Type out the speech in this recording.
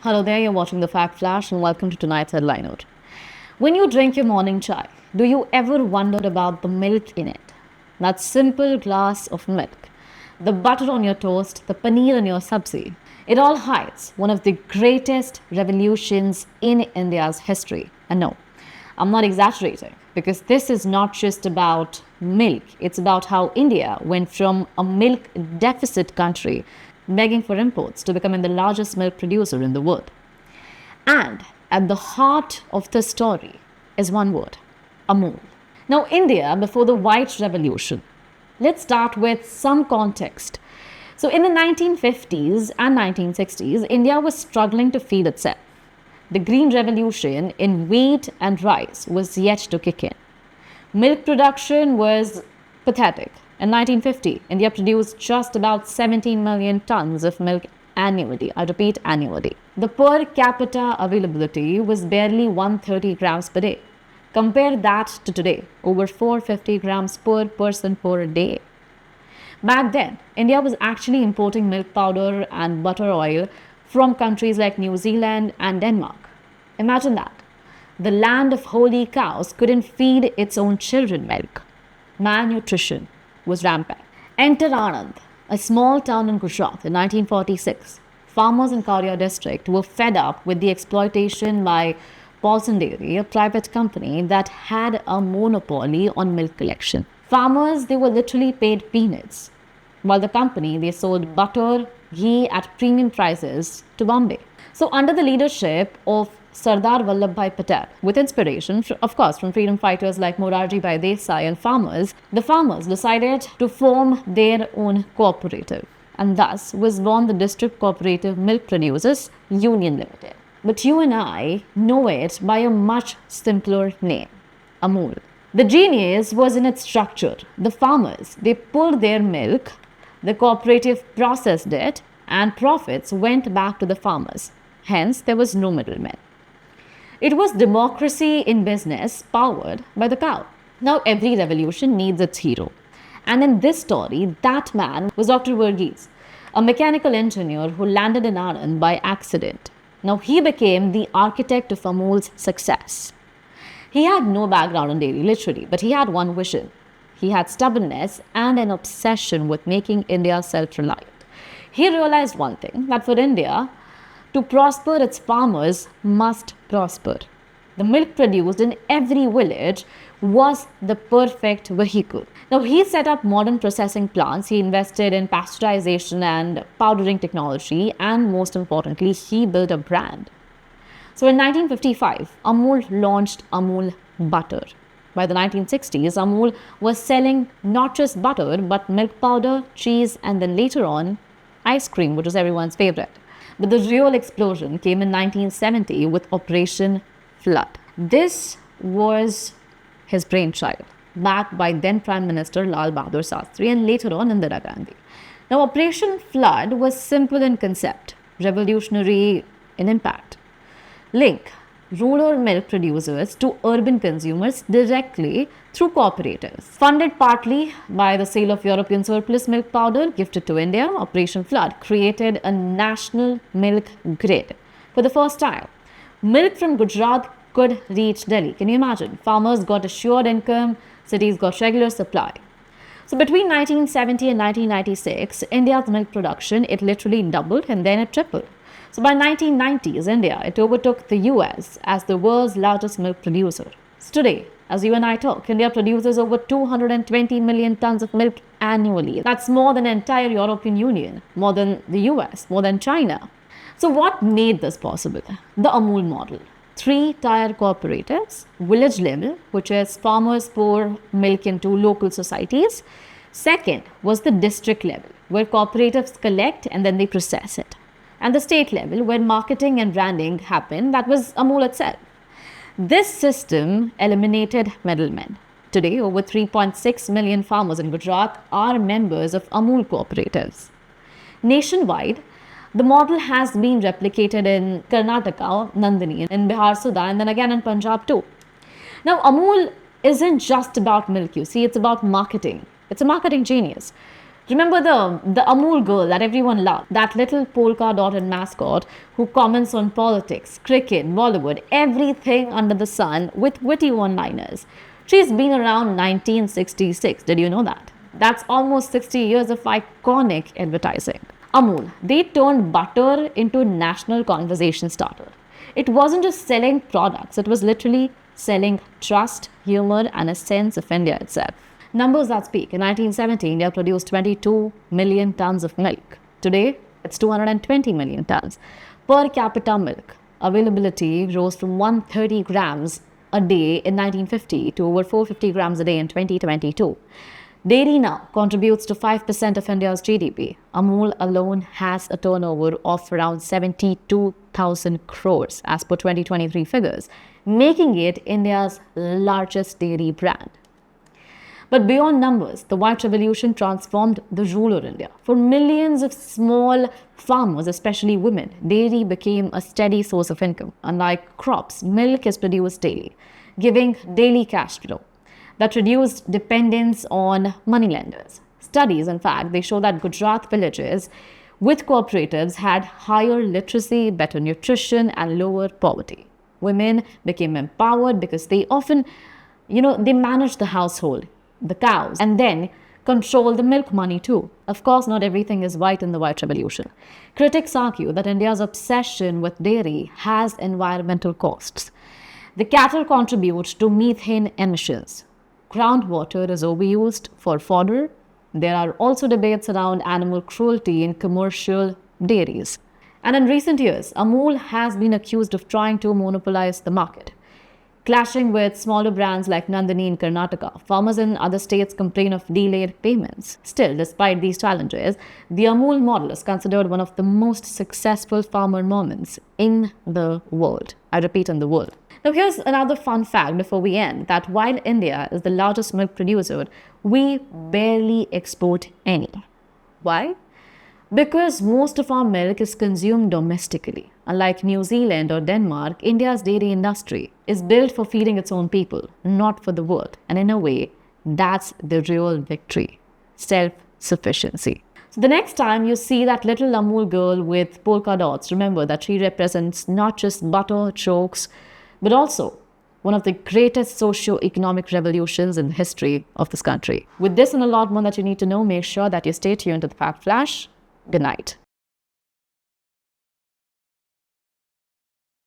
Hello there, you're watching The Fact Flash and welcome to tonight's headline note. When you drink your morning chai, do you ever wonder about the milk in it? That simple glass of milk, the butter on your toast, the paneer in your sabzi, it all hides one of the greatest revolutions in India's history. And no, I'm not exaggerating because this is not just about milk. It's about how India went from a milk deficit country begging for imports to becoming the largest milk producer in the world. And at the heart of the story is one word, Amul. Now, India before the White Revolution. Let's start with some context. So, in the 1950s and 1960s, India was struggling to feed itself. The Green Revolution in wheat and rice was yet to kick in. Milk production was pathetic. In 1950, India produced just about 17 million tons of milk annually. I repeat, annually. The per capita availability was barely 130 grams per day. Compare that to today, over 450 grams per person per day. Back then, India was actually importing milk powder and butter oil from countries like New Zealand and Denmark. Imagine that. The land of holy cows couldn't feed its own children milk. Malnutrition was rampant. Enter Anand, a small town in Gujarat in 1946. Farmers in Kurien district were fed up with the exploitation by Patel Dairy, a private company that had a monopoly on milk collection. Farmers, they were literally paid peanuts, while the company, they sold butter, ghee at premium prices to Bombay. So under the leadership of Sardar Vallabhbhai Patel, with inspiration, of course, from freedom fighters like Morarji Bhai Desai and farmers, the farmers decided to form their own cooperative. And thus was born the District Cooperative Milk Producers Union Limited. But you and I know it by a much simpler name, Amul. The genius was in its structure. The farmers, they pulled their milk, the cooperative processed it, and profits went back to the farmers. Hence, there was no middlemen. It was democracy in business powered by the cow. Now, every revolution needs its hero. And in this story, that man was Dr. Verghese, a mechanical engineer who landed in Anand by accident. Now, he became the architect of Amul's success. He had no background in dairy, literally, but he had one vision. He had stubbornness and an obsession with making India self-reliant. He realized one thing, that for India, to prosper, its farmers must prosper. The milk produced in every village was the perfect vehicle. Now, he set up modern processing plants, he invested in pasteurization and powdering technology, and most importantly, he built a brand. So in 1955, Amul launched Amul Butter. By the 1960s, Amul was selling not just butter, but milk powder, cheese, and then later on, ice cream, which was everyone's favorite. But the real explosion came in 1970 with Operation Flood. This was his brainchild, backed by then Prime Minister Lal Bahadur Shastri and later on Indira Gandhi. Now, Operation Flood was simple in concept, revolutionary in impact. Link rural milk producers to urban consumers directly through cooperatives. Funded partly by the sale of European surplus milk powder gifted to India, Operation Flood created a national milk grid. For the first time, milk from Gujarat could reach Delhi. Can you imagine? Farmers got assured income, cities got regular supply. So between 1970 and 1996, India's milk production, it literally doubled and then it tripled. So by 1990s, India, it overtook the US as the world's largest milk producer. So today, as you and I talk, India produces over 220 million tons of milk annually. That's more than the entire European Union, more than the US, more than China. So what made this possible? The Amul model. 3-tier cooperatives, village level, which is farmers pour milk into local societies. Second was the district level, where cooperatives collect and then they process it. And the state level, where marketing and branding happen, that was Amul itself. This system eliminated middlemen. Today, over 3.6 million farmers in Gujarat are members of Amul cooperatives. Nationwide, the model has been replicated in Karnataka, Nandini, in Bihar, Sudha, and then again in Punjab too. Now, Amul isn't just about milk, you see, it's about marketing. It's a marketing genius. Remember the Amul girl that everyone loved, that little polka dotted mascot who comments on politics, cricket, Bollywood, everything under the sun with witty one-liners. She's been around 1966. Did you know that? That's almost 60 years of iconic advertising. Amul, they turned butter into national conversation starter. It wasn't just selling products, it was literally selling trust, humor, and a sense of India itself. Numbers that speak. In 1970, India produced 22 million tons of milk. Today, it's 220 million tons. Per capita milk availability rose from 130 grams a day in 1950 to over 450 grams a day in 2022. Dairy now contributes to 5% of India's GDP. Amul alone has a turnover of around 72,000 crores as per 2023 figures, making it India's largest dairy brand. But beyond numbers, the white revolution transformed the rural India. For millions of small farmers, especially women, dairy became a steady source of income. Unlike crops, milk is produced daily, giving daily cash flow. That reduced dependence on moneylenders. Studies, in fact, they show that Gujarat villages with cooperatives had higher literacy, better nutrition, and lower poverty. Women became empowered because they often, they managed the household, the cows, and then control the milk money too. Of course, not everything is white in the white revolution. Critics argue that India's obsession with dairy has environmental costs. The cattle contribute to methane emissions. Groundwater is overused for fodder. There are also debates around animal cruelty in commercial dairies. And in recent years, Amul has been accused of trying to monopolize the market, clashing with smaller brands like Nandini in Karnataka. Farmers in other states complain of delayed payments. Still, despite these challenges, the Amul model is considered one of the most successful farmer moments in the world. I repeat, in the world. Now, here's another fun fact before we end, that while India is the largest milk producer, we barely export any. Why? Because most of our milk is consumed domestically. Unlike New Zealand or Denmark, India's dairy industry is built for feeding its own people, not for the world. And in a way, that's the real victory, self-sufficiency. So the next time you see that little Amul girl with polka dots, remember that she represents not just butter, chokes, but also one of the greatest socio-economic revolutions in the history of this country. With this and a lot more that you need to know, make sure that you stay tuned to the Fact Flash. Good night.